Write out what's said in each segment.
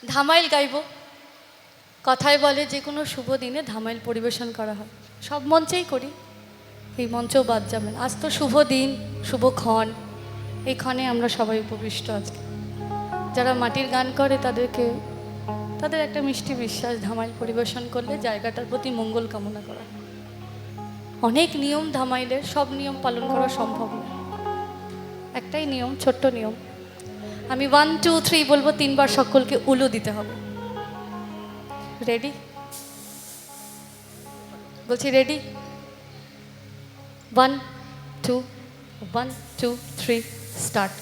ধামাইল গাইব। কথায় বলে যে কোনো শুভ দিনে ধামাইল পরিবেশন করা হয়, সব মঞ্চেই করি, এই মঞ্চেও বাদ যাবেন। আজ তো শুভ দিন, শুভক্ষণ, এই ক্ষণে আমরা সবাই উপবিষ্ট আজকে। যারা মাটির গান করে তাদের একটা মিষ্টি বিশ্বাস, ধামাইল পরিবেশন করলে জায়গাটার প্রতি মঙ্গল কামনা করা। অনেক নিয়ম ধামাইলের, সব নিয়ম পালন করা সম্ভব না। একটাই নিয়ম, ছোট্ট নিয়ম, আমি 1 2 3 বলবো, 3 বার সকলকে উলু দিতে হবে। রেডি? বলছি রেডি? 1 2 1 2 3 স্টার্ট।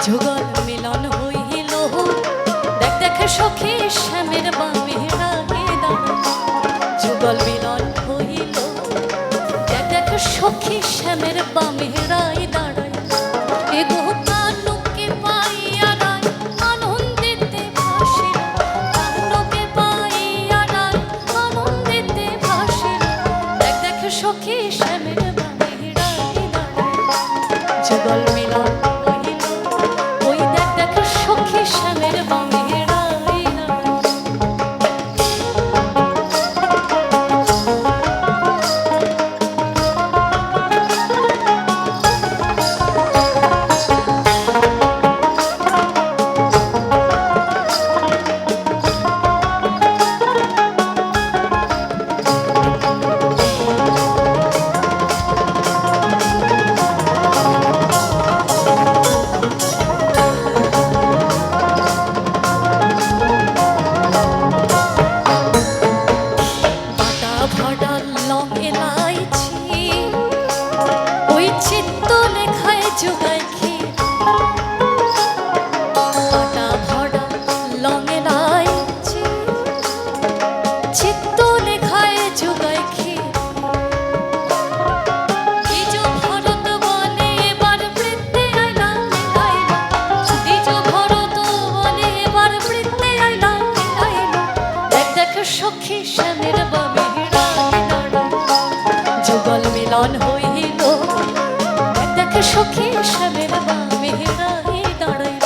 যুগল মিলন হইল, দেখ দেখ সখী শ্যামের বামে রাগে দাঁড়ায়। যুগল মিলন হইল, দেখ দেখ সখী শ্যামের বামে রায় দাঁড়ায়। এগো কানুকে পাইয়া রায় আনন্দিতে ভাসিল, কানুকে পাইয়া রায় আনন্দিতে ভাসিল। দেখ দেখ সখী শ্যামের বামে রায় দাঁড়ায়। যুগল মিলন শ্যামের বামে রায় দাঁড়ায়। সখী শ্যামের বামে রায় দাঁড়ায়। যুগল মিলন হইল, দেখ সখী শ্যামের বামে রায় দাঁড়ায়।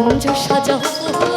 কুঞ্জ সাজাও